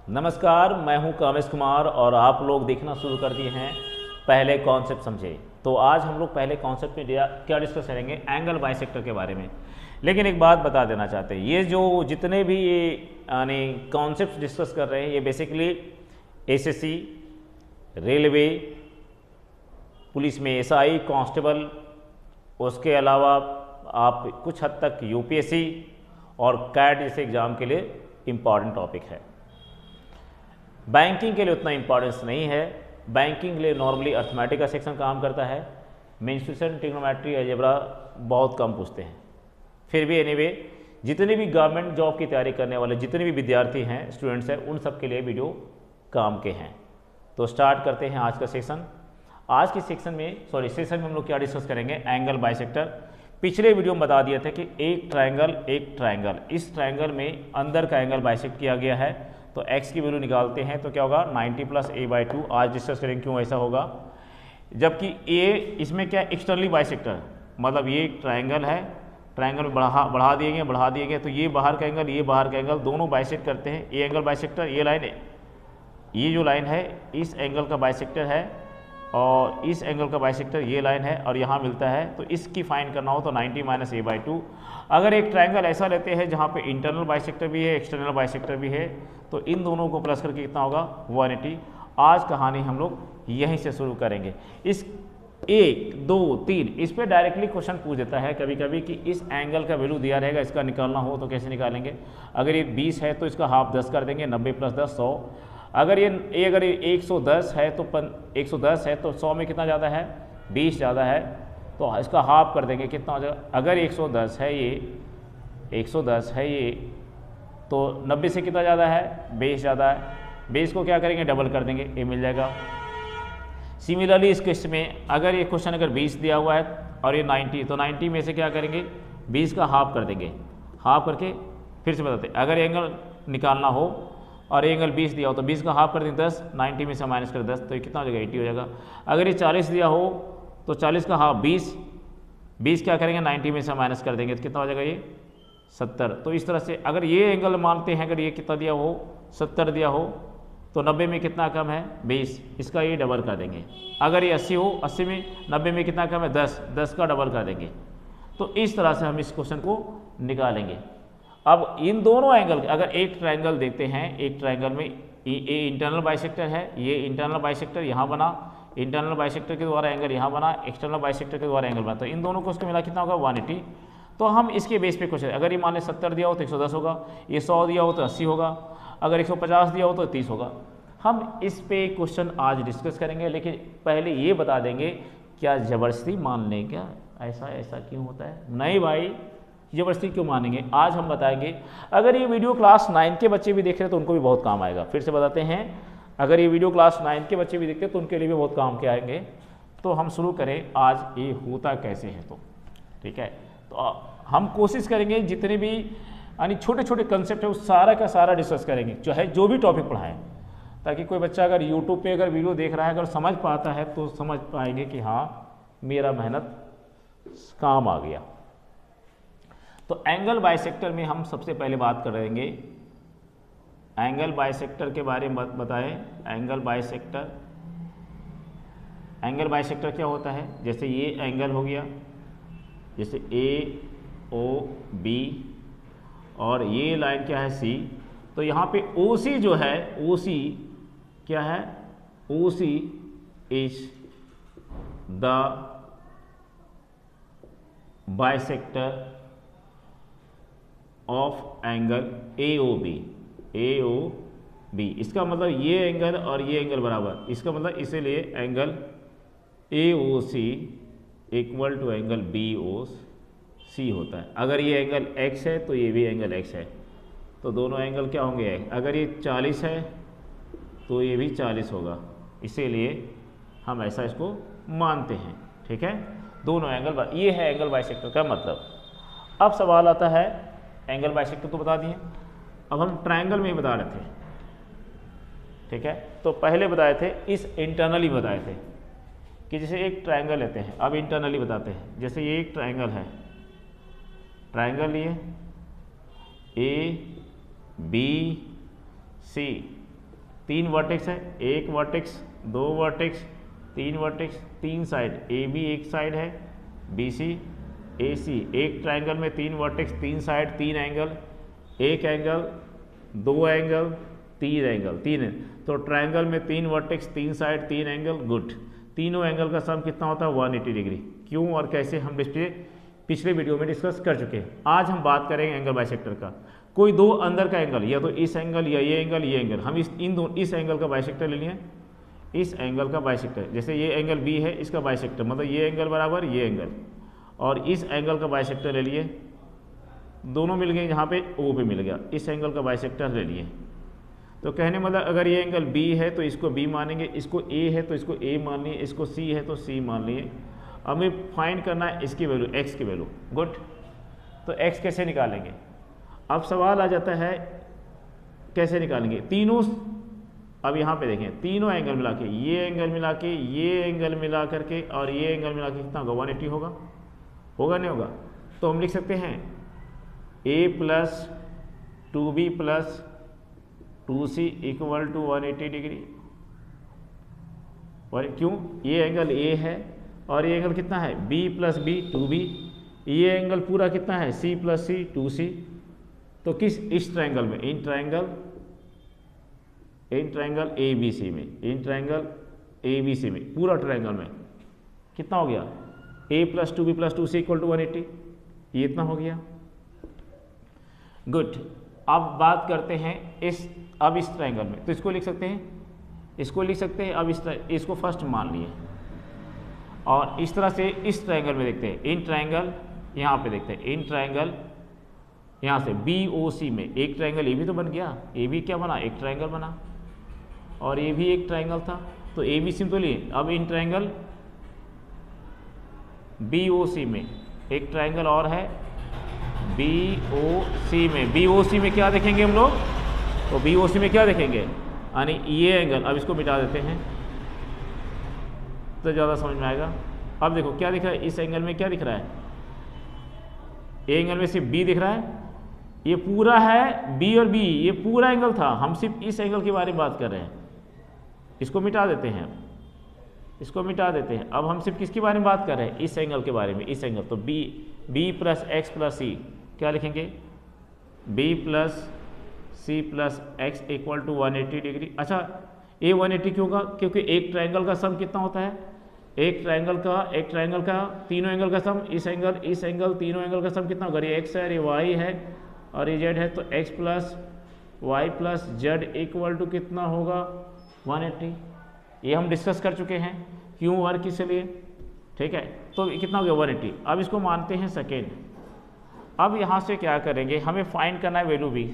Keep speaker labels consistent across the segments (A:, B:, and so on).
A: नमस्कार, मैं हूं कामेश कुमार और आप लोग देखना शुरू कर दिए हैं पहले कॉन्सेप्ट समझे। तो आज हम लोग पहले कॉन्सेप्ट में क्या डिस्कस करेंगे, एंगल बाइसेक्टर के बारे में। लेकिन एक बात बता देना चाहते हैं, ये जो जितने भी ये यानी कॉन्सेप्ट डिस्कस कर रहे हैं, ये बेसिकली एसएससी, रेलवे, पुलिस में एसआई, कांस्टेबल, उसके अलावा आप कुछ हद तक यूपीएससी और कैट जैसे एग्ज़ाम के लिए इम्पॉर्टेंट टॉपिक है। बैंकिंग के लिए उतना इंपॉर्टेंस नहीं है। बैंकिंग के लिए नॉर्मली अर्थमेटिक का सेक्शन काम करता है। मेंस्ट्रुएशन, ट्रिग्नोमेट्री, अलजेब्रा बहुत कम पूछते हैं। फिर भी एनीवे जितने भी गवर्नमेंट जॉब की तैयारी करने वाले जितने भी विद्यार्थी हैं, स्टूडेंट्स हैं, उन सब के लिए वीडियो काम के हैं। तो स्टार्ट करते हैं आज का सेक्शन। आज के सेक्शन में हम लोग क्या डिस्कस करेंगे, एंगल बाइसेक्टर। पिछले वीडियो में बता दिया था कि एक ट्रायंगल, इस ट्रायंगल में अंदर का एंगल बाइसेक्ट किया गया है। तो x की वैल्यू निकालते हैं तो क्या होगा, 90 + a/2। आज डिस्कस करेंगे क्यों ऐसा होगा। जबकि a इसमें क्या एक्सटर्नली बाइसेक्टर, मतलब ये एक ट्रायंगल है, ट्रायंगल में बढ़ा दिए गए तो ये बाहर का एंगल, ये बाहर का एंगल दोनों बाइसेक्ट करते हैं। ये एंगल बाइसेक्टर, ये लाइन, ये जो लाइन है इस एंगल का बाइसेक्टर है और इस एंगल का बाइसेक्टर ये लाइन है और यहाँ मिलता है। तो इसकी फाइंड करना हो तो 90 - a/2। अगर एक ट्रायंगल ऐसा लेते हैं जहाँ पे इंटरनल बाइसेक्टर भी है, एक्सटर्नल बाइसेक्टर भी है, तो इन दोनों को प्लस करके कितना होगा, 180। आज कहानी हम लोग यहीं से शुरू करेंगे। इस 1, 2, 3 इस पर डायरेक्टली क्वेश्चन पूछ देता है कभी कभी कि इस एंगल का वैल्यू दिया रहेगा, इसका निकालना हो तो कैसे निकालेंगे। अगर ये 20 है तो इसका हाफ 10 कर देंगे, 90 + 10 100। अगर ये 110 है तो 110 है तो 100 में कितना ज़्यादा है, 20 ज़्यादा है, तो इसका हाफ कर देंगे, कितना हो जाएगा। अगर 110 है ये तो 90 से कितना ज़्यादा है, 20 ज़्यादा है। 20 को क्या करेंगे, डबल कर देंगे, ये मिल जाएगा। सिमिलरली इस केस में अगर ये क्वेश्चन अगर 20 दिया हुआ है और ये 90, तो 90 में से क्या करेंगे, 20 का हाफ कर देंगे। हाफ करके फिर से बताते, अगर एंगल निकालना हो और एंगल 20 दिया हो तो 20 का हाफ कर देंगे 10, 90 में से माइनस कर 10, तो ये कितना हो जाएगा, 80 हो जाएगा। अगर ये 40 दिया हो तो 40 का हाफ 20 क्या करेंगे, 90 में से माइनस कर देंगे तो कितना हो जाएगा, ये 70। तो इस तरह से अगर ये एंगल मानते हैं, अगर ये कितना दिया हो, 70 दिया हो, तो 90 में कितना कम है, 20, इसका ये डबल कर देंगे। अगर ये 80 हो, 80 में 90 में कितना कम है, 10 का डबल कर देंगे। तो इस तरह से हम इस क्वेश्चन को निकालेंगे। अब इन दोनों एंगल, अगर एक ट्रायंगल देखते हैं, एक ट्रायंगल में ये इंटरनल बाइसेक्टर है, ये इंटरनल बाइसेक्टर यहाँ बना, इंटरनल बाइसेक्टर के द्वारा एंगल यहाँ बना, एक्सटर्नल बाइसेक्टर के द्वारा एंगल बना, तो इन दोनों को उसको मिला कितना होगा, 180। तो हम इसके बेस पे क्वेश्चन, अगर ये मान लें 70 दिया हो तो 110 होगा, ये 100 दिया हो तो 80 होगा, अगर 150 दिया हो तो 30 होगा। हम इस पे क्वेश्चन आज डिस्कस करेंगे, लेकिन पहले ये बता देंगे क्या ज़बरदस्ती मान लें, क्या ऐसा क्यों होता है। नहीं भाई, ज़बरदस्ती क्यों मानेंगे, आज हम बताएंगे। अगर ये वीडियो क्लास 9 के बच्चे भी देख रहे हैं तो उनको भी बहुत काम आएगा। फिर से बताते हैं, अगर ये वीडियो क्लास 9 के बच्चे भी देखते हैं तो उनके लिए भी बहुत काम के आएंगे। तो हम शुरू करें, आज ये होता कैसे है, तो ठीक है। तो हम कोशिश करेंगे जितने भी यानी छोटे छोटे कंसेप्ट है उस सारा का सारा डिस्कस करेंगे, चाहे जो भी टॉपिक पढ़ाएं, ताकि कोई बच्चा अगर यूट्यूब पे अगर वीडियो देख रहा है, अगर समझ पाता है तो समझ पाएंगे कि हाँ मेरा मेहनत काम आ गया। तो एंगल बाइसेक्टर में हम सबसे पहले बात करेंगे, एंगल बाइसेक्टर के बारे में बताएं। एंगल बाइसेक्टर क्या होता है, जैसे ये एंगल हो गया, जैसे AOB और ये लाइन क्या है, C। तो यहाँ पे OC जो है, OC क्या है, OC is the bisector of angle AOB। इसका मतलब ये एंगल और ये एंगल बराबर, इसका मतलब इसीलिए angle AOC equal to angle BOC होता है। अगर ये एंगल X है तो ये भी एंगल X है, तो दोनों एंगल क्या होंगे, अगर ये 40 है तो ये भी 40 होगा, इसीलिए हम ऐसा इसको मानते हैं। ठीक है, दोनों एंगल, ये है एंगल बाइसेक्टर का मतलब। अब सवाल आता है, एंगल बाइसेक्टर तो बता दिए, अब हम ट्रायंगल में ही बता रहे थे। ठीक है, तो पहले बताए थे इस इंटरनली बताए थे कि जैसे एक ट्रायंगल लेते हैं, अब इंटरनली बताते हैं। जैसे ये एक ट्रायंगल है, ट्रायंगल लिए ABC, 3 वर्टेक्स है, एक vertex, 2 vertex, 3 vertex, 3 side, A B एक साइड है, बी सी, ए सी, एक ट्राइंगल में 3 वर्टेक्स, 3 साइड, 3 एंगल, एक एंगल, 2 एंगल, 3 एंगल, 3 तो ट्राइंगल में 3 वर्टेक्स, 3 साइड, 3 एंगल, गुड। तीनों एंगल का सम कितना होता है 180 डिग्री। क्यों और कैसे हम पिछले वीडियो में डिस्कस कर चुके हैं। आज हम बात करेंगे एंगल बाइसेक्टर का। कोई दो अंदर का एंगल, या तो इस एंगल या ये एंगल, हम इस एंगल का बाइसेक्टर ले लिए, इस एंगल का बाइसेक्टर, जैसे ये एंगल बी है इसका बाइसेक्टर, मतलब ये एंगल बराबर ये एंगल, और इस एंगल का बाइसेक्टर ले लिए, दोनों मिल गए, यहाँ पे ओ पे मिल गया, इस एंगल का बाइसेक्टर ले लिए। तो कहने मतलब अगर ये एंगल बी है तो इसको बी मानेंगे, इसको ए है तो इसको ए मान लिए, इसको सी है तो सी मान लिए। अब हमें फाइंड करना है इसकी वैल्यू, एक्स की वैल्यू, गुड। तो एक्स कैसे निकालेंगे, अब सवाल आ जाता है कैसे निकालेंगे तीनों। अब यहाँ पे देखें तीनों एंगल मिला के, ये एंगल मिला के, ये एंगल मिला करके और ये एंगल मिला के कितना होगा 180 होगा नहीं होगा। तो हम लिख सकते हैं a plus 2b plus 2c equal to 180 degree. और क्यों, ये एंगल a है और ये एंगल कितना है b प्लस बी 2b, ये एंगल पूरा कितना है c प्लस सी 2c। तो किस, इस ट्रायंगल में, in triangle A B C में, in triangle A B C में, पूरा ट्रायंगल में कितना हो गया a plus 2b plus 2c equal to 180, ये इतना हो गया, गुड। अब बात करते हैं इस ट्रायंगल में, तो इसको लिख सकते हैं, अब इसको फर्स्ट मान लिए, और इस तरह से इस ट्रायंगल में देखते हैं, इन ट्रायंगल यहाँ पे देखते हैं, इन ट्रायंगल यहाँ से बी ओ सी में एक ट्रायंगल ए भी तो बन गया, ए भी क्या बना, एक ट्रायंगल बना, और ये भी एक ट्रायंगल था, तो ए बी सी तो लिए। अब इन ट्रायंगल बी ओ सी में एक ट्रायंगल और है बी ओ सी में क्या देखेंगे हम लोग, तो बी ओ सी में क्या देखेंगे, यानी ये एंगल, अब इसको मिटा देते हैं तो ज़्यादा समझ में आएगा। अब देखो क्या दिख रहा है, इस एंगल में क्या दिख रहा है, ए एंगल में सिर्फ बी दिख रहा है, ये पूरा है बी और बी, ये पूरा एंगल था, हम सिर्फ इस एंगल के बारे में बात कर रहे हैं, इसको मिटा देते हैं, इसको मिटा देते हैं। अब हम सिर्फ किसके बारे में बात कर रहे हैं, इस एंगल के बारे में, इस एंगल, तो B plus x plus C क्या लिखेंगे, B plus C plus x equal to 180 degree. अच्छा ये 180 क्यों का, क्योंकि एक ट्रायंगल का सम कितना होता है, एक ट्रायंगल का तीनों एंगल का सम, इस एंगल तीनों एंगल का सम कितना होगा, ये एक्स है, ये वाई है और ये जेड है, तो X plus Y plus Z equal to कितना होगा 180। ये हम डिस्कस कर चुके हैं क्यों और किस लिए, ठीक है। तो कितना हो गया 180। अब इसको मानते हैं सेकेंड। अब यहाँ से क्या करेंगे, हमें फाइंड करना है वैल्यू बी।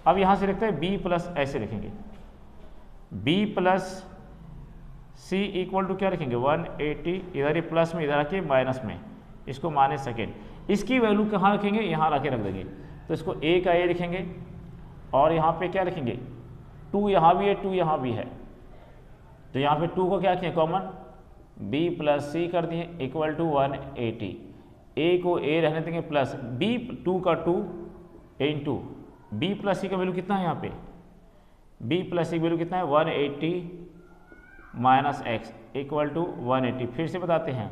A: अब यहाँ से लिखते हैं बी प्लस, ऐसे लिखेंगे B plus C equal to क्या लिखेंगे 180, इधर ही प्लस में, इधर आके माइनस में, इसको माने सेकेंड। इसकी वैल्यू कहाँ रखेंगे, यहाँ ला के रख देंगे, तो इसको ए का ए लिखेंगे और यहाँ पे क्या लिखेंगे 2 यहाँ भी है 2 यहाँ भी है, तो यहाँ पे 2 को क्या किए कॉमन, b प्लस सी कर दिए इक्वल टू 180, a को a रहने देंगे प्लस b 2 का 2 इंटू b प्लस सी का वैल्यू कितना है, यहाँ पे b प्लस सी वैल्यू कितना है 180 माइनस एक्स इक्वल टू 180। फिर से बताते हैं,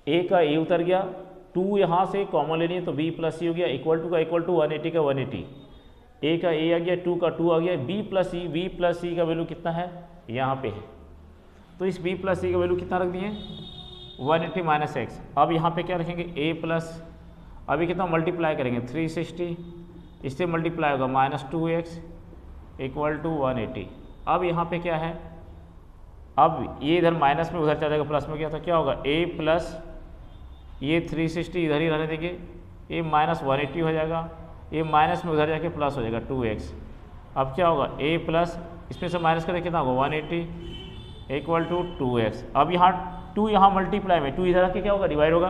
A: a का a उतर गया, 2 यहाँ से कॉमन लेनी है तो b प्लस सी हो गया, इक्वल टू का इक्वल टू 180 का 180, a का a आ गया, 2 का 2 आ गया, b प्लस सी का वैल्यू कितना है यहाँ पे है, तो इस b प्लस सी का वैल्यू कितना रख दिए 180 माइनस एक्स। अब यहाँ पे क्या रखेंगे a प्लस, अभी कितना मल्टीप्लाई करेंगे 360, इससे मल्टीप्लाई होगा माइनस 2x इक्वल टू 180। अब यहाँ पे क्या है, अब ये इधर माइनस में उधर चला जाएगा प्लस में गया, तो क्या होगा a प्लस ये 360 इधर ही रहने देंगे, ये माइनस 180 हो जाएगा, ये माइनस में उधर जाके प्लस हो जाएगा 2x। अब क्या होगा a प्लस, इसमें से माइनस करें कितना होगा 180 इक्वल टू 2x। अब यहाँ 2 यहाँ मल्टीप्लाई में 2 इधर आके क्या होगा डिवाइड होगा,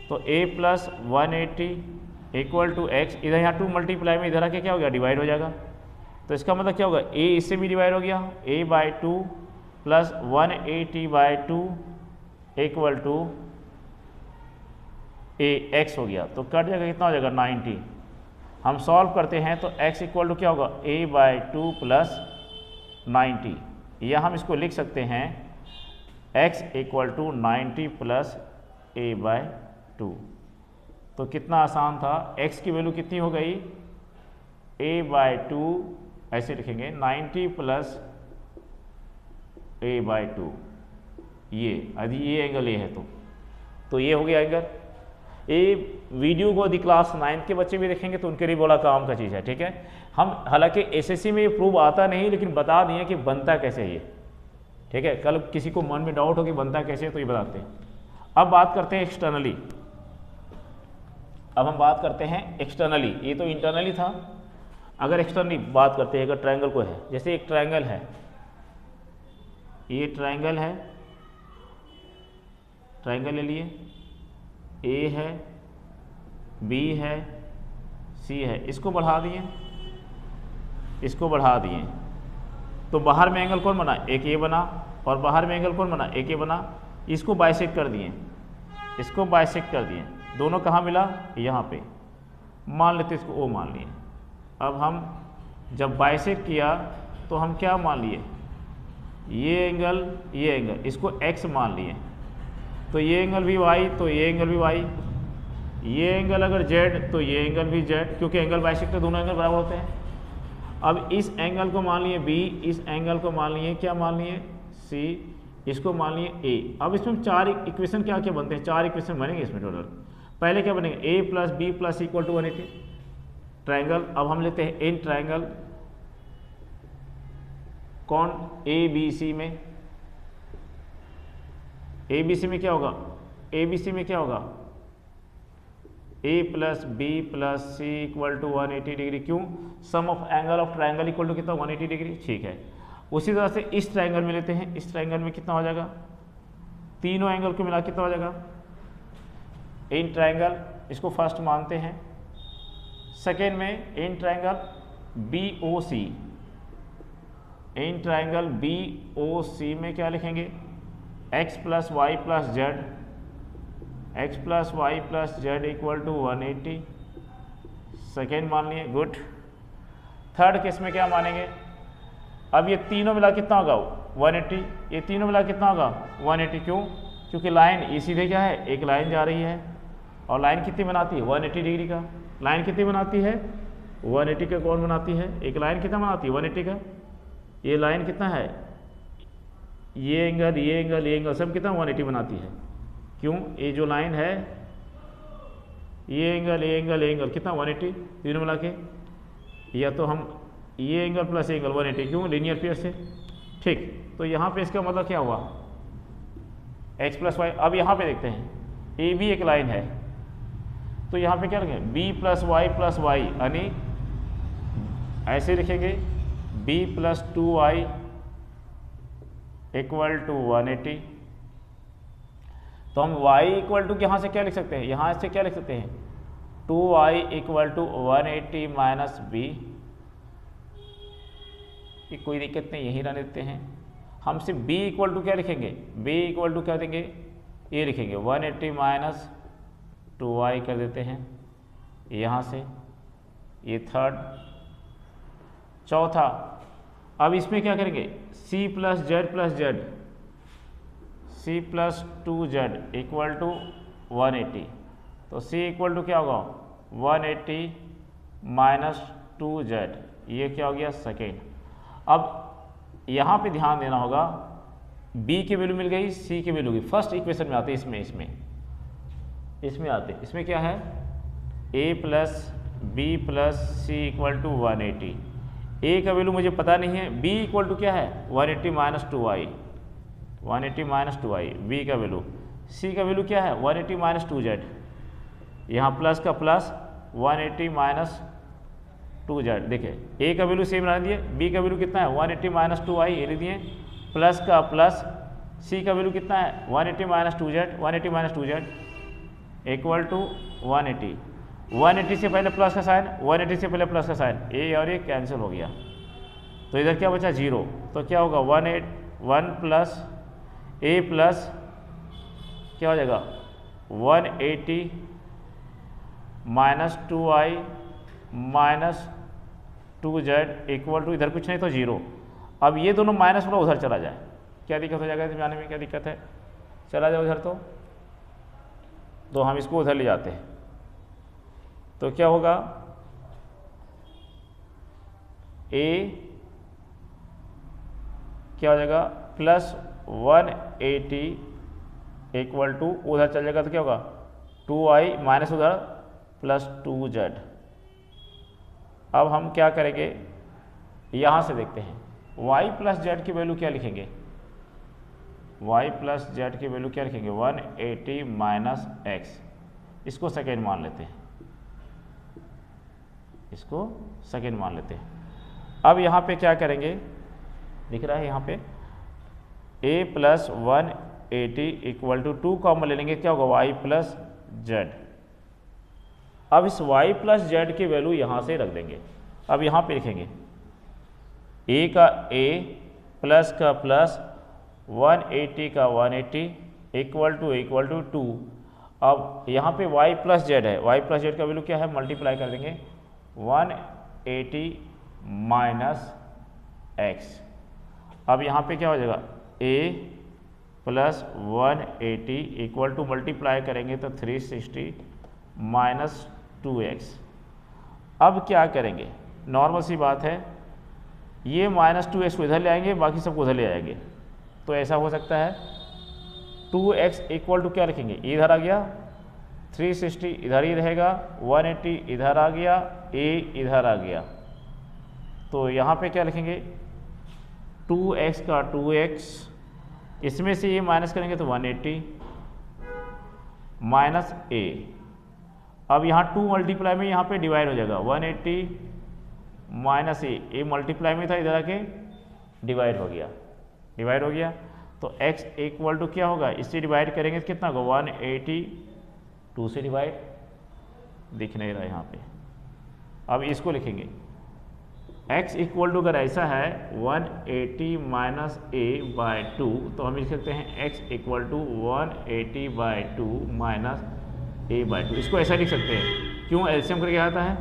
A: तो a plus 180 equal to X, इधर यहाँ 2 मल्टीप्लाई में इधर आके क्या हो गया डिवाइड हो जाएगा, तो इसका मतलब क्या होगा a इससे भी डिवाइड हो गया, a/2 plus 180/2 equal to x हो गया, तो कट जाएगा कितना हो जाएगा 90। हम सॉल्व करते हैं तो x इक्वल टू क्या होगा a/2 प्लस 90, या हम इसको लिख सकते हैं x equal to 90 plus a/2। तो कितना आसान था, x की वैल्यू कितनी हो गई a/2, ऐसे लिखेंगे 90 प्लस a/2, ये यदि ये एंगल ये है तो ये हो गया एंगल। ये वीडियो को यदि क्लास 9th के बच्चे भी देखेंगे तो उनके लिए बड़ा काम का चीज़ है, ठीक है। हम हालांकि एसएससी में ये प्रूव आता नहीं, लेकिन बता दिए कि बनता कैसे है ये, ठीक है। कल किसी को मन में डाउट हो कि बनता कैसे है तो ये बताते हैं। अब बात करते हैं एक्सटर्नली, अब हम बात करते हैं एक्सटर्नली, ये तो इंटरनली था। अगर एक्सटर्नली बात करते हैं, अगर ट्रायंगल को है, जैसे एक ट्रायंगल है, ये ट्रायंगल है, ट्रायंगल ले लिए, ए है, बी है, सी है, इसको बढ़ा दिए, इसको बढ़ा दिए, तो बाहर में एंगल कौन बना, एक ए बना, और बाहर में एंगल कौन बना, एक ए बना। इसको बाइसेक्ट कर दिए, इसको बाइसेक्ट कर दिए, दोनों कहाँ मिला, यहाँ पे, मान लेते इसको ओ मान लिए। अब हम जब बाइसेक्ट किया तो हम क्या मान लिए, ये एंगल, इसको x मान लिए, तो ये एंगल भी y, तो ये एंगल भी y, ये एंगल अगर z तो ये एंगल भी z, क्योंकि एंगल बाइसेक्टर दोनों एंगल बराबर होते हैं। अब इस एंगल को मान लिए b, इस एंगल को मान लिए क्या, मान लिए c, इसको मान लिए a। अब इसमें 4 इक्वेशन क्या क्या बनते हैं, 4 इक्वेशन बनेंगे इसमें टोटल। पहले क्या बनेंगे, a plus B plus equal to 180 triangle. अब हम लेते हैं इन ट्रायंगल कौन, ए बी सी में, ए बी सी में क्या होगा, ए बी सी में क्या होगा, A plus B plus C equal to 180 degree. क्यों, sum of angle of triangle equal to कितना, 180 डिग्री, ठीक है। उसी तरह से इस ट्रायंगल में लेते हैं, इस ट्रायंगल में कितना हो जाएगा, तीनों एंगल को मिला कितना हो जाएगा, इन ट्रायंगल, इसको फर्स्ट मानते हैं। सेकेंड में in triangle B O C, in triangle B O C में क्या लिखेंगे, x plus Y plus z, x plus Y plus Z equal to 180, second मान लिए, गुड। थर्ड केस में क्या मानेंगे, अब ये तीनों मिला कितना होगा 180, ये तीनों मिला कितना होगा 180। क्यों, क्योंकि लाइन ये सीधे क्या है, एक लाइन जा रही है, और लाइन कितनी बनाती है 180 डिग्री का, लाइन कितनी बनाती है 180 का, कौन बनाती है, एक लाइन कितना बनाती है 180 का, ये लाइन कितना है, ये एंगल ये एंगल ये एंगल सब कितना 180 बनाती है। क्यों, ये जो लाइन है ये एंगल ये एंगल ये एंगल कितना 180, तीनों मिला के, या तो हम ये एंगल प्लस एंगल 180, क्यों, लीनियर पेयर से, ठीक। तो यहाँ पे इसका मतलब क्या हुआ, x प्लस वाई। अब यहाँ पे देखते हैं, ए भी एक लाइन है, तो यहाँ पे क्या लिखेंगे, b प्लस वाई, यानी ऐसे लिखेंगे b plus 2y equal to 180। तो हम y इक्वल टू यहाँ से क्या लिख सकते हैं, यहाँ से क्या लिख सकते हैं, 2y equal to 180 minus b। कोई दिक्कत नहीं, यही रहने देते हैं। हम सिर्फ b इक्वल टू क्या लिखेंगे, b इक्वल टू क्या देंगे, ये लिखेंगे 180 माइनस 2y कर देते हैं यहाँ से, ये थर्ड। चौथा, अब इसमें क्या करेंगे, c plus Z plus Z, c plus 2z equal to 180, तो c इक्वल टू क्या होगा 180 माइनस 2z, ये क्या हो गया सेकेंड। अब यहाँ पे ध्यान देना होगा, b की वैल्यू मिल गई, c की वैल्यू गई, फर्स्ट इक्वेशन में आते इसमें आते, इसमें क्या है, a plus B plus C equal to 180, a का वैल्यू मुझे पता नहीं है, b इक्वल टू क्या है 180 minus 2y, 180 minus 2y, b का वैल्यू, c का वैल्यू क्या है 180 माइनस 2z, यहाँ प्लस का प्लस 180 माइनस 2z। देखिए a का वैल्यू सेम रहने दिए, b का वैल्यू कितना है 180 माइनस 2y, ये लिख दिए, प्लस का प्लस, c का वैल्यू कितना है 180 minus 2z, 180 minus 2z equal to 180, 180 से पहले प्लस का साइन, 180 से पहले प्लस का साइन, ए और ये कैंसिल हो गया, तो इधर क्या बचा 0, तो क्या होगा 1 प्लस ए प्लस क्या हो जाएगा 180 minus 2i minus 2z equal to, इधर कुछ नहीं तो 0। अब ये दोनों माइनस वाला उधर चला जाए, क्या दिक्कत हो जाएगा इसमें आने में, क्या दिक्कत है, चला जाए उधर तो हम इसको उधर ले जाते हैं, तो क्या होगा a क्या हो जाएगा प्लस 180 इक्वल टू उधर चल जाएगा तो क्या होगा 2i माइनस उधर प्लस 2z। अब हम क्या करेंगे, यहाँ से देखते हैं y प्लस जेड की वैल्यू क्या लिखेंगे, y प्लस जेड की वैल्यू क्या लिखेंगे 180 माइनस एक्स, इसको सेकेंड मान लेते हैं, इसको सेकेंड मान लेते हैं। अब यहाँ पे क्या करेंगे, दिख रहा है यहाँ पे a plus 180 equal to 2 common ले लेंगे, क्या होगा y प्लस जेड। अब इस y प्लस जेड की वैल्यू यहाँ से रख देंगे। अब यहाँ पे लिखेंगे a का a प्लस का प्लस 180 का 180 इक्वल टू 2। अब यहाँ पे y प्लस जेड है, y प्लस जेड का वैल्यू क्या है, मल्टीप्लाई कर देंगे 180 माइनस एक्स। अब यहाँ पे क्या हो जाएगा a plus 180 equal to multiply करेंगे तो 360 माइनस 2x। अब क्या करेंगे, नॉर्मल सी बात है, ये माइनस 2x को इधर ले आएंगे, बाकी सबको उधर ले आएंगे, तो ऐसा हो सकता है 2x इक्वल टू क्या लिखेंगे, इधर आ गया 360 इधर ही रहेगा, 180 इधर आ गया, a इधर आ गया, तो यहाँ पे क्या लिखेंगे 2x का 2x, इसमें से ये माइनस करेंगे तो 180 माइनस a। अब यहाँ 2 मल्टीप्लाई में यहाँ पे डिवाइड हो जाएगा 180 माइनस a मल्टीप्लाई में था, इधर आके डिवाइड हो गया, तो x इक्वल टू क्या होगा, इससे डिवाइड करेंगे तो कितना होगा 180, 2 से डिवाइड दिख नहीं रहा यहाँ पे। अब इसको लिखेंगे x इक्वल टू अगर ऐसा है 180 माइनस a बाय 2, तो हम लिख सकते हैं x equal to 180 by 2 minus a by 2, इसको ऐसा लिख सकते हैं, क्यों एलसीएम करके आता है,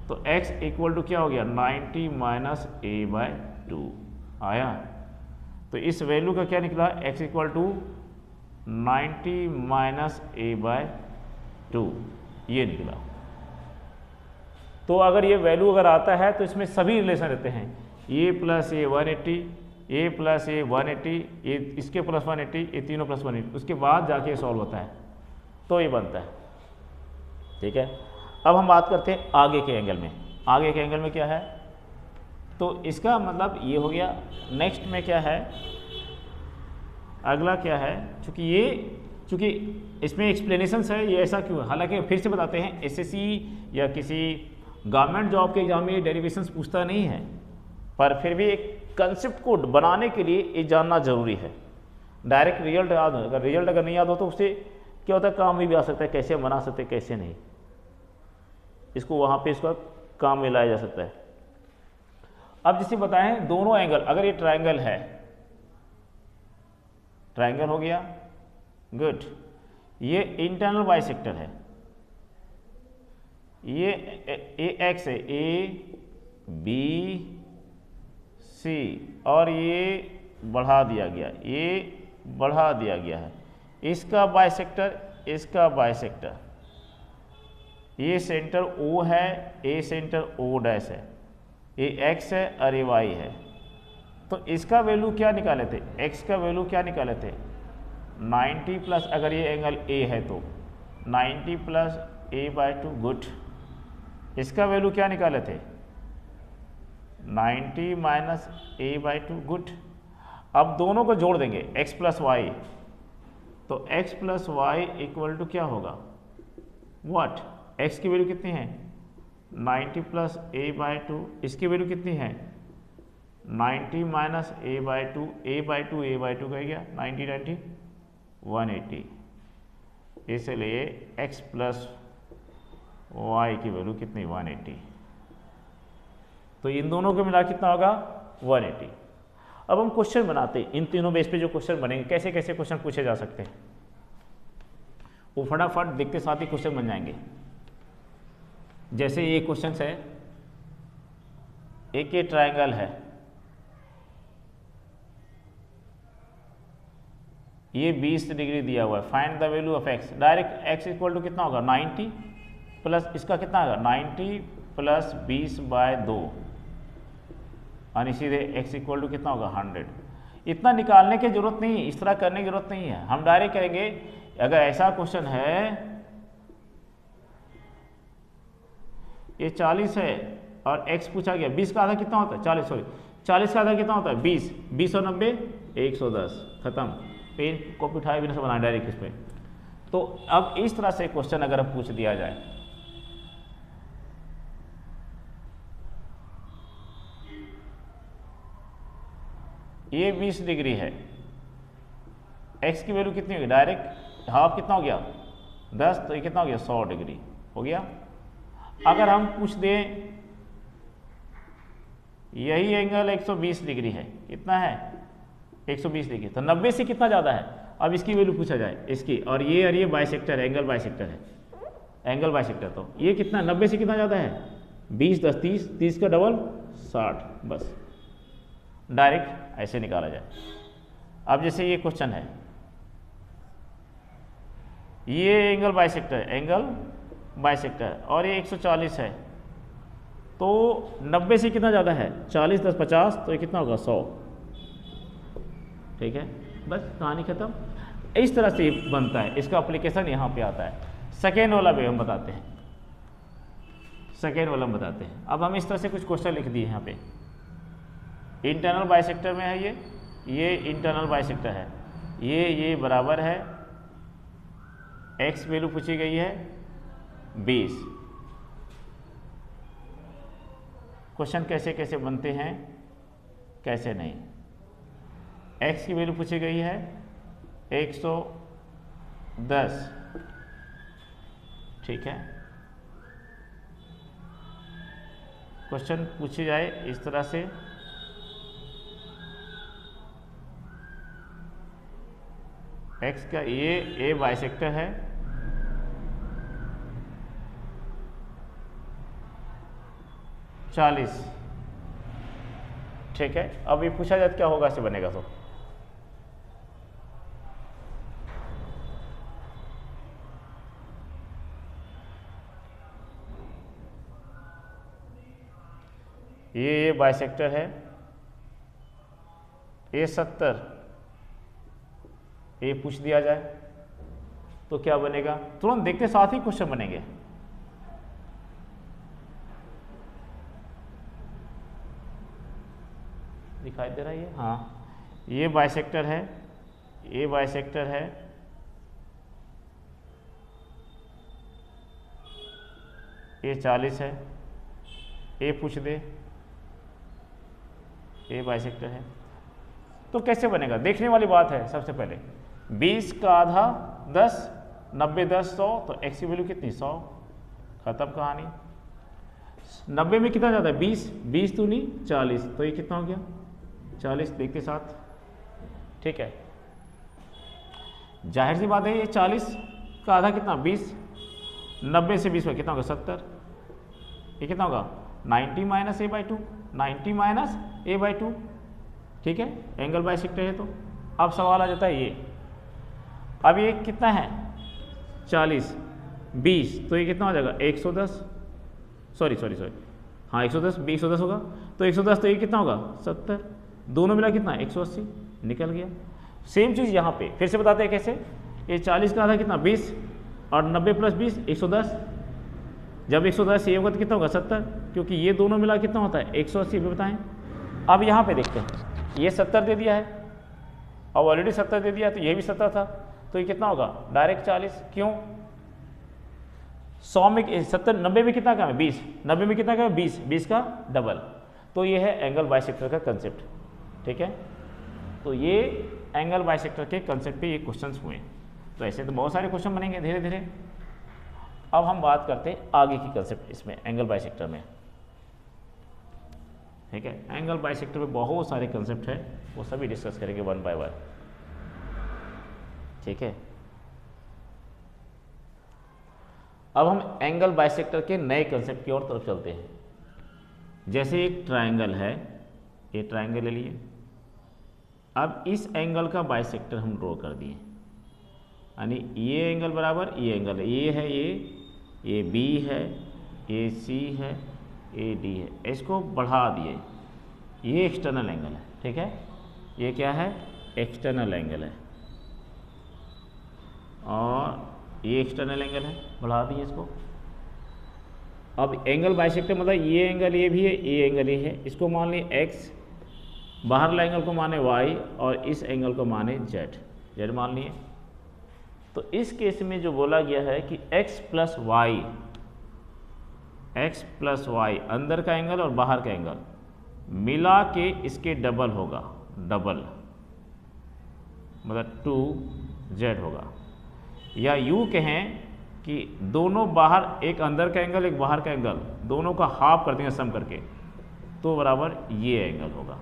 A: तो x इक्वल टू क्या हो गया 90 माइनस a बाय 2 आया। तो इस वैल्यू का क्या निकला, x equal to 90 minus a by 2, ये निकला। तो अगर ये वैल्यू अगर आता है तो इसमें सभी रिलेशन रहते हैं, a plus a 180, a plus a 180, ये इसके प्लस 180, ये तीनों प्लस 180, उसके बाद जाके सॉल्व होता है, तो ये बनता है। ठीक है, अब हम बात करते हैं आगे के एंगल में। आगे के एंगल में क्या है, तो इसका मतलब ये हो गया। नेक्स्ट में क्या है, अगला क्या है, चूँकि इसमें एक्सप्लेनेशंस है ये ऐसा क्यों है, हालांकि फिर से बताते हैं एसएससी या किसी गवर्नमेंट जॉब के एग्जाम में ये डेरिवेशंस पूछता नहीं है, पर फिर भी एक कंसेप्ट को बनाने के लिए ये जानना जरूरी है। डायरेक्ट रिजल्ट याद हो, अगर रिजल्ट अगर नहीं याद हो तो उससे क्या होता है, काम में भी आ सकता है, कैसे बना सकते हैं कैसे नहीं, इसको वहाँ पे इसका काम में लाया जा सकता है। अब जैसे बताएं दोनों एंगल, अगर ये ट्रायंगल है, ट्रायंगल हो गया, गुड, ये इंटरनल बाइसेक्टर है, ये एक्स है, ए बी सी, और ये बढ़ा दिया गया, ये बढ़ा दिया गया है, इसका बाइसेक्टर, इसका बाइसेक्टर, ये सेंटर ओ है, ए सेंटर ओ डैश है, ये एक्स है और ये वाई है। तो इसका वैल्यू क्या निकाले थे, एक्स का वैल्यू क्या निकाले थे 90 प्लस, अगर ये एंगल ए है तो 90 प्लस ए बाय 2, गुड। इसका वैल्यू क्या निकाले थे 90 माइनस ए बाय 2, गुड। अब दोनों को जोड़ देंगे x प्लस वाई, तो x plus Y equal to क्या होगा, व्हाट, x की वैल्यू कितनी है 90 प्लस ए बाय 2, इसकी वैल्यू कितनी है 90 माइनस ए बाय 2, ए बाय 2 ए बाय 2 कह गया 90 90 180, इसलिए x प्लस वाई की वैल्यू कितनी 180, तो इन दोनों को मिला कितना होगा 180। अब हम क्वेश्चन बनाते हैं, इन तीनों बेस पे जो क्वेश्चन बनेंगे, कैसे कैसे क्वेश्चन पूछे जा सकते हैं, वो फटाफट देखते साथ ही क्वेश्चन बन जाएंगे। जैसे ये क्वेश्चन है, एक ये ट्रायंगल है, ये 20 डिग्री दिया हुआ है, find the value of X. Direct X equal to कितना होगा 90 प्लस इसका कितना होगा 90 प्लस 20/2 और सीधे एक्स इक्वल टू कितना होगा 100। इतना निकालने की जरूरत नहीं, इस तरह करने की जरूरत नहीं है, हम डायरेक्ट करेंगे। अगर ऐसा क्वेश्चन है ये 40 है और x पूछा गया, 20 का आधा कितना होता है 40 का आधा कितना होता है 20 और 90 110, खत्म। पेन कॉपी उठाए बिना से बनाए डायरेक्ट इस पे। तो अब इस तरह से क्वेश्चन अगर पूछ दिया जाए, ये 20 डिग्री है, x की वैल्यू कितनी होगी, डायरेक्ट हाफ कितना हो गया 10, तो ये कितना हो गया 100 डिग्री हो गया। अगर हम पूछ दें यही एंगल 120 डिग्री है, कितना है 120 डिग्री, तो 90 से कितना ज़्यादा है। अब इसकी वैल्यू पूछा जाए इसकी, और ये बाइसेक्टर है, एंगल बाइसेक्टर है, एंगल बाइसेक्टर, तो ये कितना 90 से कितना ज़्यादा है 20 10 30 का डबल 60, बस डायरेक्ट ऐसे निकाला जाए। अब जैसे ये क्वेश्चन है, ये एंगल बाइसेक्टर है, एंगल बाइसेक्टर और ये 140 है, तो 90 से कितना ज़्यादा है 40 10 50, तो ये कितना होगा 100, ठीक है, बस कहानी खत्म। इस तरह से बनता है, इसका एप्लीकेशन यहाँ पे आता है। सेकेंड वाला भी हम बताते हैं, सेकेंड वाला हम बताते हैं। अब हम इस तरह से कुछ क्वेश्चन लिख दिए यहाँ पे, इंटरनल बाइसेक्टर में है ये इंटरनल बाइसेक्टर है, ये बराबर है, एक्स वैल्यू पूछी गई है 20। क्वेश्चन कैसे कैसे बनते हैं कैसे नहीं, एक्स की वैल्यू पूछी गई है 110, ठीक है। क्वेश्चन पूछी जाए इस तरह से, एक्स का ये बाइसेक्टर है, चालीस, ठीक है। अब ये पूछा जाए क्या होगा, ऐसे बनेगा तो ये बाइसेक्टर है, ये 70, ये पूछ दिया जाए तो क्या बनेगा, तुरंत देखते साथ ही क्वेश्चन बनेंगे। दिखाई दे रहा है ये, हाँ, ये बाइसेक्टर है, ये बाइसेक्टर है, ये 40 है, ये पूछ दे, ये बाइसेक्टर है, तो कैसे बनेगा देखने वाली बात है। सबसे पहले 20 का आधा 10, 90 10 100, तो एक्स की वैल्यू कितनी 100, खत्म कहानी। 90 में कितना ज़्यादा है 20 तो नहीं 40, तो ये कितना हो गया 40, देखते साथ, ठीक है। जाहिर सी बात है, ये 40 का आधा कितना 20, 90 से 20 में कितना होगा 70, ये कितना होगा 90 माइनस a/2, 90 माइनस a/2, ठीक है, एंगल बाइसेक्टर है। तो अब सवाल आ जाता है ये, अब ये कितना है 40 20, तो ये कितना हो जाएगा 110, सॉरी हाँ 110, 110 होगा, तो 110, तो ये कितना होगा 70, दोनों मिला कितना 180, निकल गया। सेम चीज़ यहाँ पे फिर से बताते हैं कैसे, ये 40 का आधा कितना 20 और 90 प्लस 20 110, जब 110 ये होगा तो कितना होगा 70, क्योंकि ये दोनों मिला कितना होता है 180 भी बताएं। अब यहाँ पे देखते हैं, ये 70 दे दिया है और ऑलरेडी 70 दे दिया, तो ये भी 70 था, तो ये कितना होगा डायरेक्ट 40, क्यों 100 में 70, 90 में कितना कम है 20, 90 में कितना कम है 20 का डबल, तो ये है एंगल बाइसेक्टर का कंसेप्ट, ठीक है। तो ये एंगल बाइसेक्टर के कंसेप्ट पे ये क्वेश्चंस हुए। तो ऐसे तो बहुत सारे क्वेश्चन बनेंगे धीरे धीरे। अब हम बात करते हैं आगे की कंसेप्ट इसमें एंगल बाइसेक्टर में, ठीक है। एंगल बाइसेक्टर में बहुत सारे कंसेप्ट है, वो सभी डिस्कस करेंगे वन बाय वन, ठीक है। अब हम एंगल बाइसेक्टर के नए कंसेप्ट की ओर तरफ चलते हैं। जैसे एक ट्रायंगल है, ये ट्रायंगल ले लिए, अब इस एंगल का बाइसेक्टर हम ड्रॉ कर दिए, यानी ये एंगल बराबर ये एंगल, ये है ये बी है, ये सी है, ये डी है, इसको बढ़ा दिए, ये एक्सटर्नल एंगल है, ठीक है, ये क्या है, एक्सटर्नल एंगल है, और ये एक्सटर्नल एंगल है, बढ़ा दिए इसको। अब एंगल बाइसेक्टर मतलब ये एंगल ये भी है, ये एंगल ये है, इसको मान ली x, बाहर एंगल को माने y और इस एंगल को माने z मान लिए। तो इस केस में जो बोला गया है कि x प्लस वाई अंदर का एंगल और बाहर का एंगल मिला के इसके डबल होगा, डबल मतलब 2z होगा, या यूँ कहें कि दोनों बाहर, एक अंदर का एंगल एक बाहर का एंगल, दोनों का हाफ कर देंगे सम करके, तो बराबर ये एंगल होगा।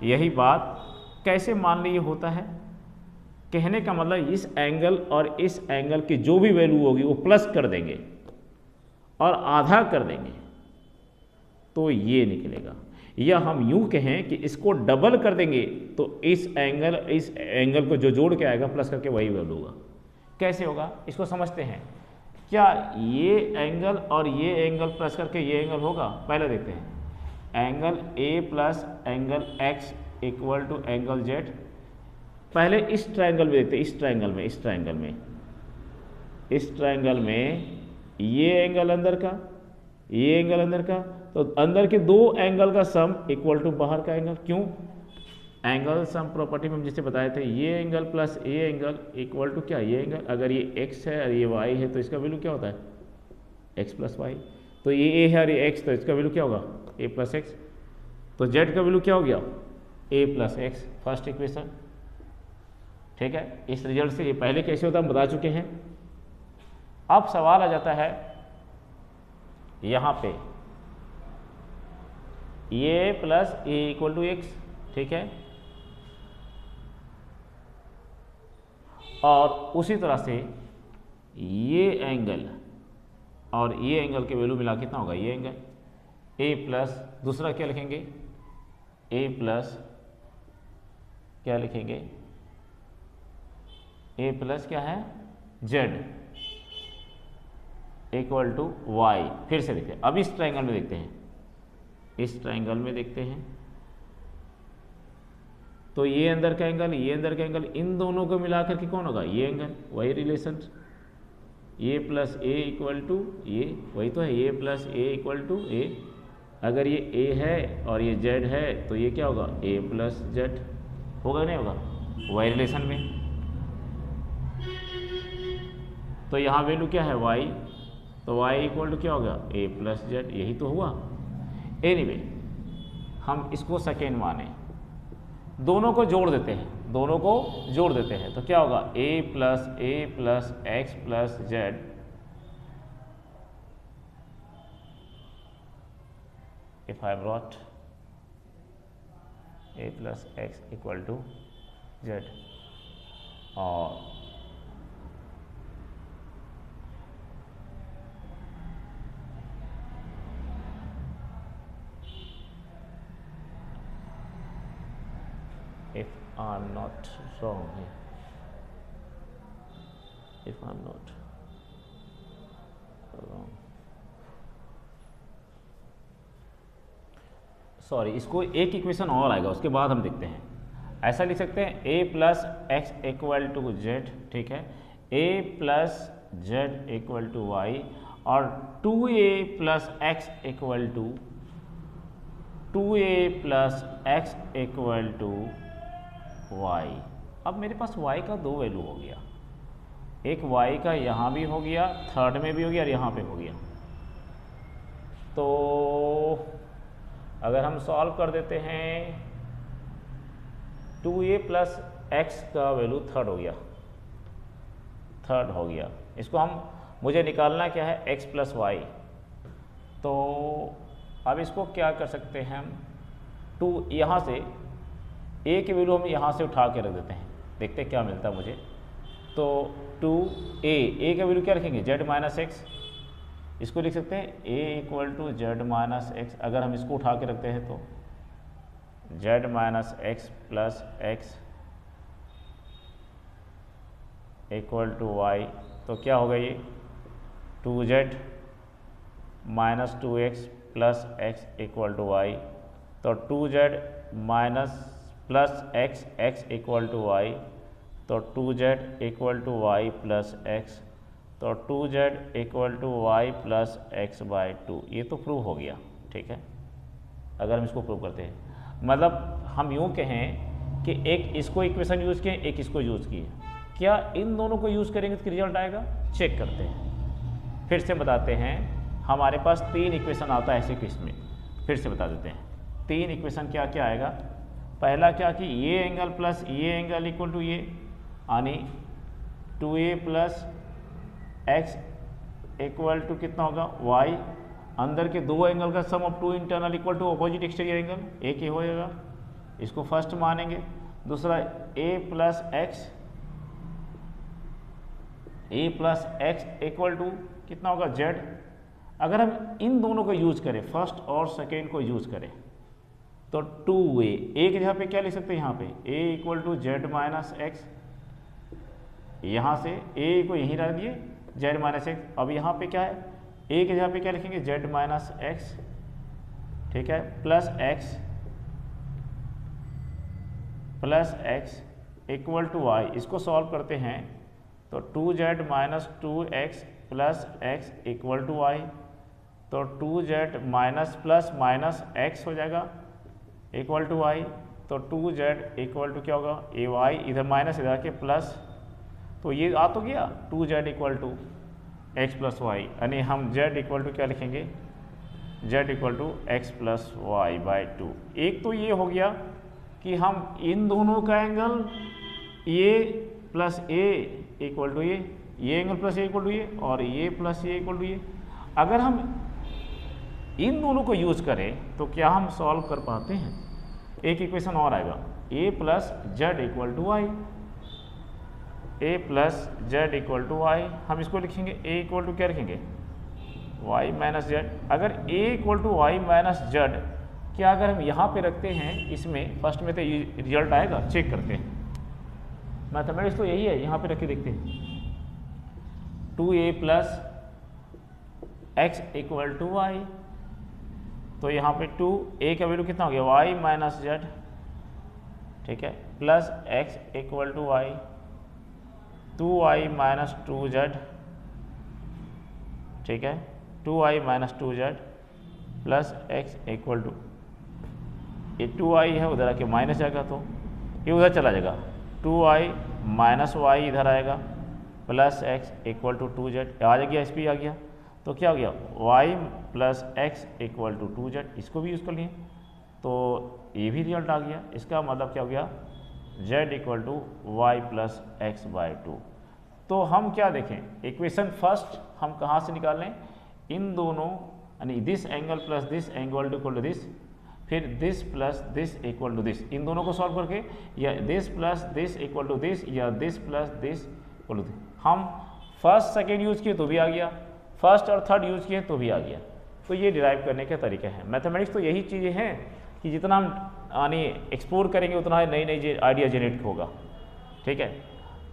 A: यही बात कैसे मान ली होता है, कहने का मतलब इस एंगल और इस एंगल की जो भी वैल्यू होगी वो प्लस कर देंगे और आधा कर देंगे तो ये निकलेगा, या हम यूं कहें कि इसको डबल कर देंगे तो इस एंगल को जो जोड़ के आएगा प्लस करके वही वैल्यू होगा। कैसे होगा इसको समझते हैं। क्या ये एंगल और ये एंगल प्लस करके ये एंगल होगा? पहले देखते हैं, angle A plus angle X equal to angle Z. पहले इस ट्रायंगल में देखते हैं, इस ट्रायंगल में ये एंगल अंदर का, ये एंगल अंदर का, तो अंदर के दो एंगल का सम इक्वल टू बाहर का एंगल। क्यों? एंगल सम प्रॉपर्टी में हम जिसे बताए थे, ये एंगल प्लस ये एंगल इक्वल टू क्या, ये एंगल। अगर ये x है और ये y है तो इसका वैल्यू क्या होता है, x प्लस वाई। तो ये a है और ये x, तो इसका वैल्यू क्या होगा, a प्लस एक्स। तो z का वैल्यू क्या हो गया, a plus x, first equation. ठीक है, इस रिजल्ट से ये पहले कैसे होता हम बता चुके हैं। अब सवाल आ जाता है यहाँ पे, ये plus A equal to X, ठीक है, और उसी तरह से ये एंगल और ये एंगल के वैल्यू मिला कितना होगा, ये एंगल a प्लस, दूसरा क्या लिखेंगे, a प्लस क्या लिखेंगे, a प्लस क्या है z इक्वल टू वाई। फिर से देखते हैं, अब इस ट्रायंगल में देखते हैं, इस ट्रायंगल में देखते हैं, तो ये अंदर का एंगल, ये अंदर का एंगल, इन दोनों को मिलाकर के कौन होगा, ये एंगल। वही रिलेशन, ये प्लस ए इक्वल टू ये, वही तो है, ये प्लस ए इक्वल टू ए। अगर ये ए है और ये जेड है तो ये क्या होगा, ए प्लस जेड होगा, नहीं होगा, वही रिलेशन में। तो यहाँ वैल्यू क्या है, वाई, तो वाई इक्वल टू क्या होगा, ए प्लस जेड, यही तो हुआ। एनीवे, हम इसको सेकेंड माने, दोनों को जोड़ देते हैं, दोनों को जोड़ देते हैं, तो क्या होगा, A plus x plus z if I brought A plus x equal to z, और if I'm not wrong here, if I'm not wrong, sorry, इसको एक इक्वेशन और आएगा उसके बाद हम देखते हैं। ऐसा लिख सकते हैं, a plus x equal to Z, ठीक है, a plus Z equal to Y, और 2a plus x equal to 2a plus x equal to y। अब मेरे पास y का दो वैल्यू हो गया, एक y का यहाँ भी हो गया, थर्ड में भी हो गया और यहाँ पे हो गया। तो अगर हम सॉल्व कर देते हैं, 2a प्लस एक्स का वैल्यू थर्ड हो गया, इसको मुझे निकालना क्या है, x प्लस वाई। तो अब इसको क्या कर सकते हैं हम, 2 यहाँ से a की वैल्यू हम यहाँ से उठा के रख देते हैं, देखते हैं क्या मिलता है मुझे। तो 2a का वैल्यू क्या रखेंगे, z माइनस एक्स, इसको लिख सकते हैं a equal to Z minus X. अगर हम इसको उठा के रखते हैं तो z minus X plus x equal to Y, तो क्या होगा ये 2z minus 2x plus x equal to Y, तो 2z minus plus x equal to Y, तो 2z equal to Y plus X, तो 2z equal to Y plus X by 2। ये तो prove हो गया, ठीक है। अगर हम इसको प्रूव करते हैं, मतलब हम यूँ कहें कि एक इसको इक्वेशन यूज़ किए, एक इसको यूज़ किए, क्या इन दोनों को यूज़ करेंगे तो रिजल्ट आएगा? चेक करते हैं, फिर से बताते हैं। हमारे पास 3 इक्वेशन आता है ऐसे केस में, फिर से बता देते हैं 3 इक्वेशन क्या क्या आएगा। पहला क्या कि ये एंगल प्लस ये एंगल इक्वल टू ये, यानी 2a plus x equal to कितना होगा y, अंदर के दो एंगल का sum of 2 internal equal to opposite exterior angle, एक ही होएगा, इसको फर्स्ट मानेंगे। दूसरा a plus x equal to कितना होगा z। अगर हम इन दोनों को यूज करें, फर्स्ट और सेकेंड को यूज करें, तो 2a, एक जगह पे क्या लिख सकते हैं यहाँ पे a equal to Z minus X, यहाँ से a को यहीं रख दिए z माइनस एक्स। अब यहाँ पे क्या है, a की जगह पे क्या लिखेंगे z माइनस एक्स, ठीक है, plus x equal to Y. इसको सॉल्व करते हैं तो 2z minus 2x plus x equal to Y, तो 2z minus plus minus x हो जाएगा इक्वल टू वाई, तो 2z इक्वल टू क्या होगा ए वाई, इधर माइनस इधर के प्लस, तो ये आ तो गया 2z equal to X plus Y, यानी हम z इक्वल टू क्या लिखेंगे, z equal to X plus Y by 2। एक तो ये हो गया कि हम इन दोनों का एंगल ये प्लस ए इक्वल टू ये angle plus A equal to ये, और ये प्लस ए इक्वल टू ये। अगर हम इन दोनों को यूज करें तो क्या हम सॉल्व कर पाते हैं? एक इक्वेशन और आएगा, a plus Z equal to Y, a plus Z equal to Y. हम इसको लिखेंगे a इक्वल टू क्या लिखेंगे y माइनस जेड। अगर a equal to Y minus Z, क्या अगर हम यहाँ पे रखते हैं इसमें फर्स्ट में तो ये रिजल्ट आएगा? चेक करते हैं, मैथमेटिक्स तो यही है, यहाँ पे रख के देखते हैं। 2a plus x equal to Y, तो यहाँ पे 2a का वैल्यू कितना हो गया y माइनस जेड, ठीक है, plus x equal to Y, 2y minus 2z, ठीक है, 2y minus 2z plus x equal to, ये 2y है उधर आके माइनस जाएगा तो ये उधर चला जाएगा, 2y माइनस वाई इधर आएगा plus x equal to 2z, आ गया, इस पर आ गया, तो क्या हो गया y plus x equal to 2z। इसको भी यूज़ कर लिए तो ये भी रिजल्ट आ गया। इसका मतलब क्या हो गया z equal to Y plus X by 2। तो हम क्या देखें, इक्वेशन फर्स्ट हम कहाँ से निकाल लें, इन दोनों यानी this angle plus this angle equal to this, फिर this plus this equal to this, इन दोनों को सॉल्व करके, या this plus this equal to this, या this plus this equal to this. हम फर्स्ट सेकेंड यूज़ किए तो भी आ गया, फर्स्ट और थर्ड यूज़ किए तो भी आ गया। तो ये डिराइव करने के तरीके हैं। मैथमेटिक्स तो यही चीज़ें हैं कि जितना हम यानी एक्सप्लोर करेंगे उतना नई नई आइडिया जनरेट होगा, ठीक है।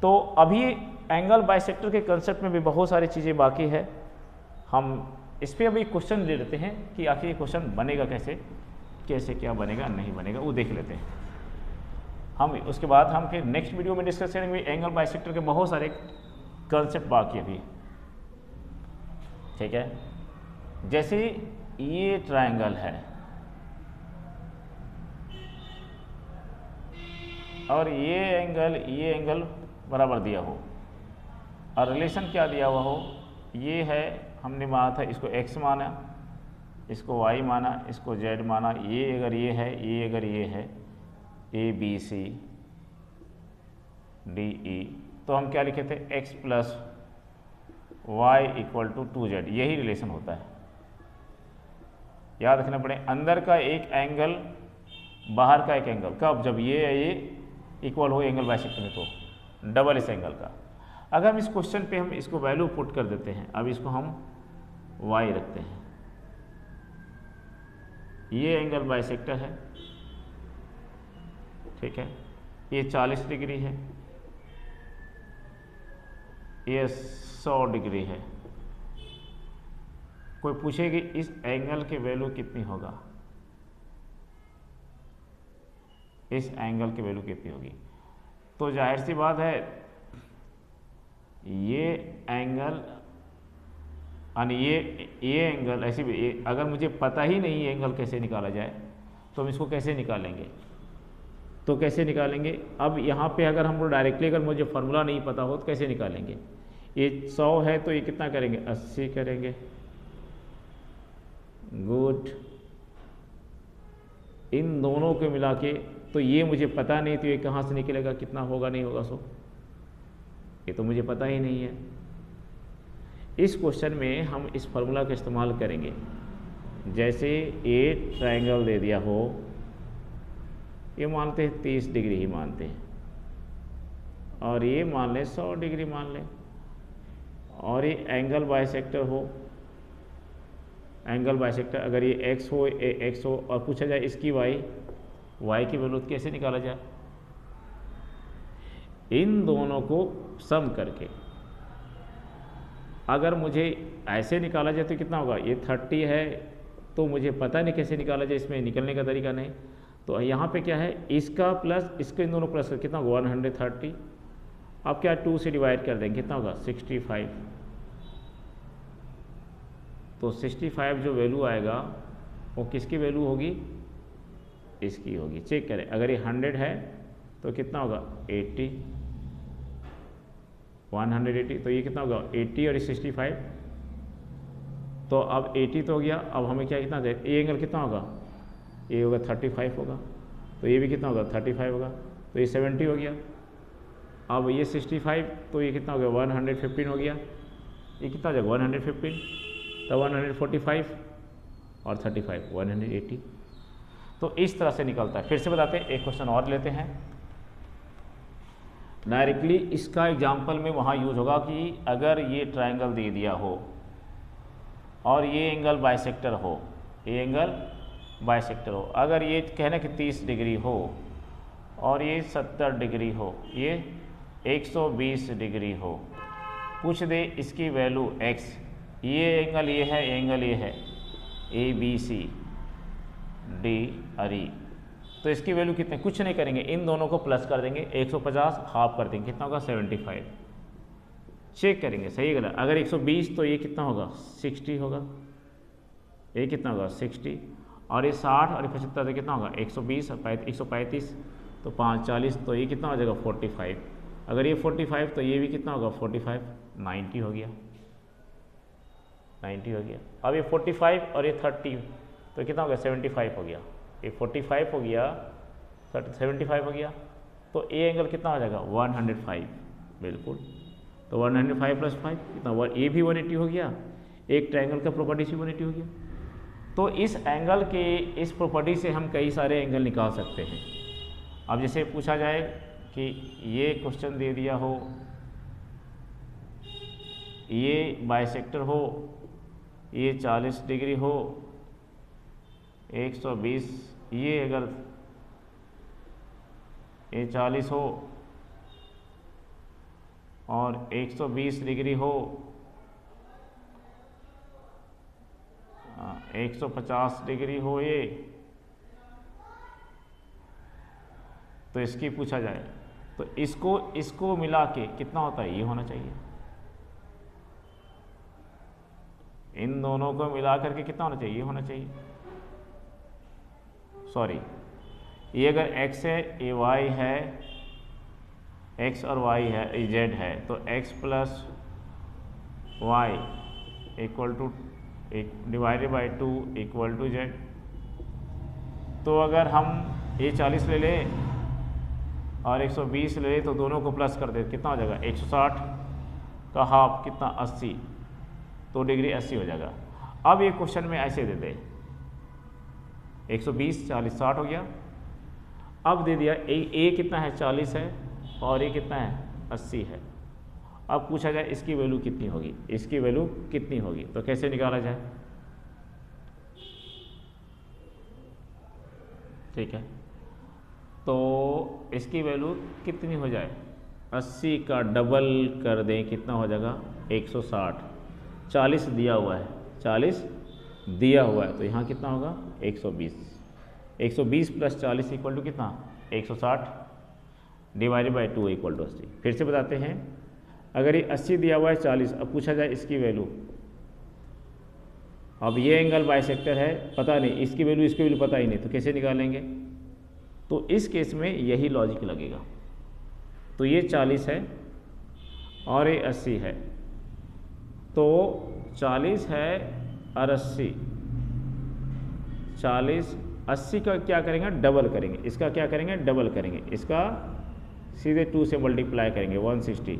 A: तो अभी एंगल बाइसेक्टर के कंसेप्ट में भी बहुत सारी चीज़ें बाकी है। हम इस पर अभी क्वेश्चन ले लेते हैं कि आखिर ये क्वेश्चन बनेगा कैसे, कैसे क्या बनेगा नहीं बनेगा, वो देख लेते हैं हम। उसके बाद हम फिर नेक्स्ट वीडियो में डिस्कस करेंगे एंगल बाइसेक्टर के बहुत सारे कंसेप्ट बाकी अभी, ठीक है। जैसे ये ट्रायंगल है और ये एंगल बराबर दिया हो और रिलेशन क्या दिया हुआ हो, ये है, हमने माना था इसको x माना, इसको y माना, इसको z माना, ये अगर ये है, ये अगर ये है, a b c d e, तो हम क्या लिखे थे x प्लस y इक्वल टू 2z, यही रिलेशन होता है। याद रखना पड़े, अंदर का एक एंगल बाहर का एक एंगल, कब? जब ये इक्वल हो एंगल बाइसेक्टर में, तो डबल इस एंगल का। अगर हम इस क्वेश्चन पे हम इसको वैल्यू पुट कर देते हैं, अब इसको हम y रखते हैं, ये एंगल बाइसेक्टर है, ठीक है, ये 40 डिग्री है, ये 100 डिग्री है। कोई पूछे कि इस एंगल की वैल्यू कितनी होगा, इस एंगल की वैल्यू कितनी होगी, तो जाहिर सी बात है ये एंगल यानी ये एंगल ऐसी भी, अगर मुझे पता ही नहीं ये एंगल कैसे निकाला जाए तो हम इसको कैसे निकालेंगे, तो कैसे निकालेंगे। अब यहाँ पे अगर हम लोग डायरेक्टली अगर मुझे फार्मूला नहीं पता हो तो कैसे निकालेंगे। ये 100 है तो ये कितना करेंगे, 80 करेंगे। गुड, इन दोनों को मिला के, तो ये मुझे पता नहीं तो ये कहाँ से निकलेगा, कितना होगा नहीं होगा, सो ये तो मुझे पता ही नहीं है। इस क्वेश्चन में हम इस फार्मूला का इस्तेमाल करेंगे। जैसे ये ट्रायंगल दे दिया हो, ये मानते हैं 30 डिग्री ही मानते हैं, और ये मान लें 100 डिग्री मान लें, और ये एंगल बाइसेक्टर हो, एंगल बाइसेक्टर अगर ये x हो, ये x हो, और पूछा जाए इसकी y की वैल्यू कैसे निकाला जाए। इन दोनों को सम करके अगर मुझे ऐसे निकाला जाए तो कितना होगा, ये 30 है तो मुझे पता नहीं कैसे निकाला जाए, इसमें निकलने का तरीका नहीं। तो यहाँ पे क्या है, इसका प्लस इसके, इन दोनों प्लस कितना होगा 130। अब क्या 2 से डिवाइड कर देंगे, कितना होगा 65। तो 65 जो वैल्यू आएगा वो किसकी वैल्यू होगी, इसकी होगी। चेक करें, अगर ये 100 है तो कितना होगा 80, 180, तो ये कितना होगा 80 और ये 65। तो अब 80 तो हो गया, अब हमें क्या कितना दे, ये एंगल कितना होगा, ये होगा 35 होगा, तो ये भी कितना होगा 35 होगा, तो ये 70 हो गया। अब ये 65 तो ये कितना हो गया 115 हो गया, ये कितना हो जाएगा 115, तो 145 और 35 180। तो इस तरह से निकलता है। फिर से बताते हैं, एक क्वेश्चन और लेते हैं। डायरेक्टली इसका एग्जाम्पल में वहाँ यूज होगा कि अगर ये ट्रायंगल दे दिया हो और ये एंगल बाइसेक्टर हो, ये एंगल बाइसेक्टर हो, अगर ये कहना कि 30 डिग्री हो और ये 70 डिग्री हो, ये 120 डिग्री हो, पूछ दे इसकी वैल्यू x, ये एंगल ये है, एंगल ये है ABC D और E, तो इसकी वैल्यू कितने, कुछ नहीं करेंगे, इन दोनों को प्लस कर देंगे, 150 हाफ कर देंगे, कितना होगा 75। चेक करेंगे सही गलत, अगर 120 तो ये कितना होगा 60 होगा, ये कितना होगा 60, और ये 60 और ये 75 तो कितना होगा 120 और 135, तो 540, तो ये कितना हो जाएगा 45। अगर ये 45 तो ये भी कितना होगा 45, 90 हो गया, 90 हो गया। अब ये 45 और ये 30 तो कितना हो गया 75 हो गया, ये 45 हो गया, 75 हो गया, तो ए एंगल कितना हो जाएगा 105, बिल्कुल। तो 105 प्लस 5 कितना, ये भी 180 हो गया, एक ट्रायंगल का प्रॉपर्टी से 180 हो गया। तो इस एंगल के इस प्रॉपर्टी से हम कई सारे एंगल निकाल सकते हैं। अब जैसे पूछा जाए कि ये क्वेश्चन दे दिया हो, ये बाइसेक्टर हो, ये 40 डिग्री हो, 120, ये अगर ये 40 हो और 120 डिग्री हो, 150 डिग्री हो ये, तो इसकी पूछा जाए तो इसको मिला के कितना होता है, ये होना चाहिए। इन दोनों को मिला करके कितना होना चाहिए, ये होना चाहिए। सॉरी, ये अगर x है, ये y है, x और y है, ये z है, तो x plus Y equal to divided by 2 equal to z। तो अगर हम ये 40 ले लें और 120 ले लें तो दोनों को प्लस कर दे, कितना हो जाएगा 160 का हाफ कितना 80, तो डिग्री 80 हो जाएगा। अब ये क्वेश्चन में ऐसे दे दे 120 40 60 हो गया। अब दे दिया ए कितना है 40 है और ये कितना है 80 है। अब पूछा जाए इसकी वैल्यू कितनी होगी, इसकी वैल्यू कितनी होगी, तो कैसे निकाला जाए। ठीक है, तो इसकी वैल्यू कितनी हो जाए, 80 का डबल कर दें कितना हो जाएगा 160। 40 दिया हुआ है, 40 दिया हुआ है तो यहाँ कितना होगा 120। 120 प्लस 40 इक्वल टू कितना 160 डिवाइडेड बाई 2 इक्वल टू 80। फिर से बताते हैं, अगर ये 80 दिया हुआ है 40, अब पूछा जाए इसकी वैल्यू। अब ये एंगल बाइसेक्टर है, पता नहीं इसकी वैल्यू पता ही नहीं, तो कैसे निकालेंगे। तो इस केस में यही लॉजिक लगेगा। तो ये 40 है और ये 80 है, तो 40 है और 80, 40 80 का क्या करेंगे डबल करेंगे, इसका क्या करेंगे डबल करेंगे, इसका सीधे 2 से मल्टीप्लाई करेंगे 160।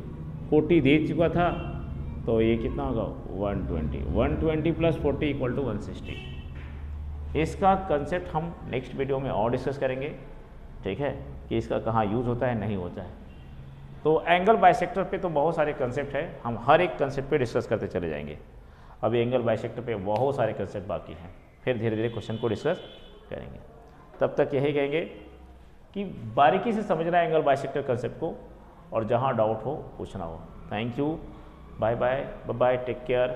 A: 40 दे चुका था तो ये कितना होगा 120। 120 प्लस 40 इक्वल टू 160। इसका कंसेप्ट हम नेक्स्ट वीडियो में और डिस्कस करेंगे, ठीक है, कि इसका कहाँ यूज़ होता है नहीं होता है। तो एंगल बाइसेक्टर पे तो बहुत सारे कंसेप्ट है, हम हर एक कंसेप्ट पे डिस्कस करते चले जाएंगे। अभी एंगल बाइसेक्टर पे बहुत सारे कंसेप्ट बाकी हैं, फिर धीरे धीरे क्वेश्चन को डिस्कस करेंगे। तब तक यही कहेंगे कि बारीकी से समझना है एंगल बाइसेक्टर कंसेप्ट को, और जहाँ डाउट हो पूछना हो। Thank you, bye bye, take care.